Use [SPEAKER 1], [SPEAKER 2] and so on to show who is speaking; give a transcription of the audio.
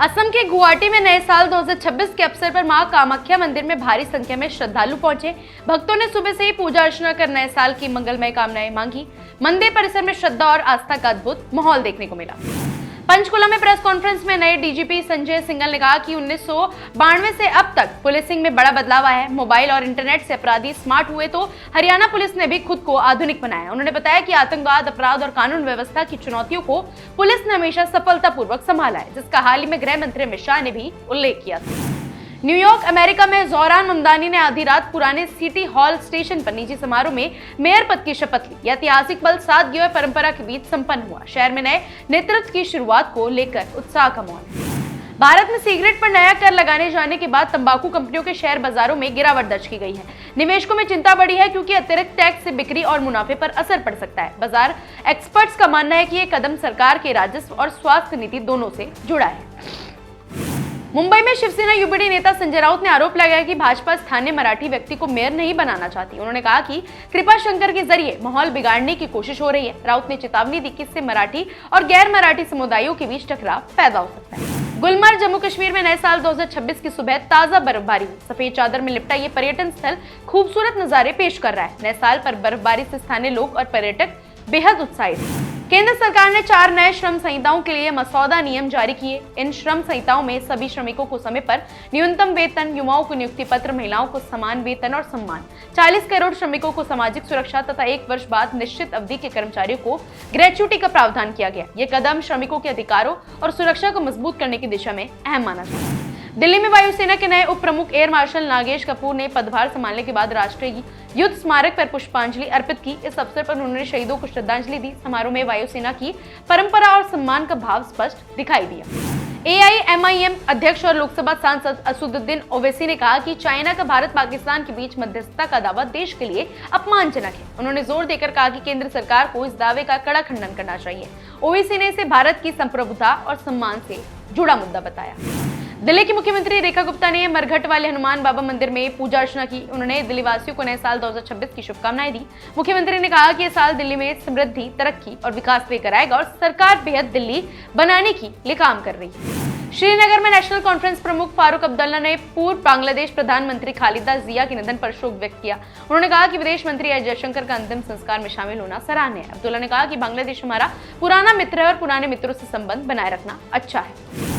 [SPEAKER 1] असम के गुवाहाटी में नए साल 2026 के अवसर पर मां कामाख्या मंदिर में भारी संख्या में श्रद्धालु पहुंचे। भक्तों ने सुबह से ही पूजा अर्चना कर नए साल की मंगलमय कामनाएं मांगी। मंदिर परिसर में श्रद्धा और आस्था का अद्भुत माहौल देखने को मिला। पंचकुला में प्रेस कॉन्फ्रेंस में नए डीजीपी संजय सिंघल ने कहा कि 1992 से अब तक पुलिसिंग में बड़ा बदलाव आया है। मोबाइल और इंटरनेट से अपराधी स्मार्ट हुए तो हरियाणा पुलिस ने भी खुद को आधुनिक बनाया। उन्होंने बताया कि आतंकवाद, अपराध और कानून व्यवस्था की चुनौतियों को पुलिस ने हमेशा सफलतापूर्वक संभाला है, जिसका हाल ही में गृह मंत्री अमित शाह ने भी उल्लेख किया था। न्यूयॉर्क अमेरिका में जोहरान ममदानी ने आधी रात पुराने सिटी हॉल स्टेशन पर निजी समारोह में मेयर पद की शपथ ली। यह ऐतिहासिक पल सादगी और परंपरा के बीच संपन्न हुआ। शहर में नए नेतृत्व की शुरुआत को लेकर उत्साह का माहौल है। भारत में सिगरेट पर नया कर लगाने जाने के बाद तंबाकू कंपनियों के शेयर बाजारों में गिरावट दर्ज की गई है। निवेशकों में चिंता बढ़ी है क्योंकि अतिरिक्त टैक्स से बिक्री और मुनाफे पर असर पड़ सकता है। बाजार एक्सपर्ट्स का मानना है कि यह कदम सरकार के राजस्व और स्वास्थ्य नीति दोनों से जुड़ा है। मुंबई में शिवसेना यूबीडी नेता संजय राउत ने आरोप लगाया कि भाजपा स्थानीय मराठी व्यक्ति को मेयर नहीं बनाना चाहती। उन्होंने कहा कि कृपा शंकर के जरिए माहौल बिगाड़ने की कोशिश हो रही है। राउत ने चेतावनी दी कि इससे मराठी और गैर मराठी समुदायों के बीच टकराव पैदा हो सकता है। गुलमर्ग जम्मू कश्मीर में नए साल 2026 की सुबह ताजा बर्फबारी हुई। सफेद चादर में लिपटा ये पर्यटन स्थल खूबसूरत नजारे पेश कर रहा है। नए साल पर बर्फबारी से स्थानीय लोग और पर्यटक बेहद उत्साहित हैं। केंद्र सरकार ने 4 नए श्रम संहिताओं के लिए मसौदा नियम जारी किए। इन श्रम संहिताओं में सभी श्रमिकों को समय पर न्यूनतम वेतन, युवाओं को नियुक्ति पत्र, महिलाओं को समान वेतन और सम्मान, 40 करोड़ श्रमिकों को सामाजिक सुरक्षा तथा 1 वर्ष बाद निश्चित अवधि के कर्मचारियों को ग्रेच्युटी का प्रावधान किया गया। ये कदम श्रमिकों के अधिकारों और सुरक्षा को मजबूत करने की दिशा में अहम माना जाता है। दिल्ली में वायुसेना के नए उप प्रमुख एयर मार्शल नागेश कपूर ने पदभार संभालने के बाद राष्ट्रीय युद्ध स्मारक पर पुष्पांजलि अर्पित की। इस अवसर पर उन्होंने शहीदों को श्रद्धांजलि दी। समारोह में वायुसेना की परंपरा और सम्मान का भाव स्पष्ट दिखाई दिया। AIMIM अध्यक्ष और लोकसभा सांसद असदुद्दीन ओवैसी ने कहा कि चाइना का भारत पाकिस्तान के बीच मध्यस्थता का दावा देश के लिए अपमानजनक है। उन्होंने जोर देकर कहा कि केंद्र सरकार को इस दावे का कड़ा खंडन करना चाहिए। ओवैसी ने इसे भारत की संप्रभुता और सम्मान से जुड़ा मुद्दा बताया। दिल्ली की मुख्यमंत्री रेखा गुप्ता ने मरघट वाले हनुमान बाबा मंदिर में पूजा अर्चना की। उन्होंने दिल्ली वासियों को नए साल 2026 की शुभकामनाएं दी। मुख्यमंत्री ने कहा कि यह साल दिल्ली में समृद्धि, तरक्की और विकास लेकर आएगा और सरकार बेहद दिल्ली बनाने की लिए काम कर रही है। श्रीनगर में नेशनल कॉन्फ्रेंस प्रमुख फारूक अब्दुल्ला ने पूर्व बांग्लादेश प्रधानमंत्री खालिदा जिया के निधन पर शोक व्यक्त किया। उन्होंने कहा कि विदेश मंत्री एस जयशंकर का अंतिम संस्कार में शामिल होना सराहनीय है। अब्दुल्ला ने कहा कि बांग्लादेश हमारा पुराना मित्र है और पुराने मित्रों से संबंध बनाए रखना अच्छा है।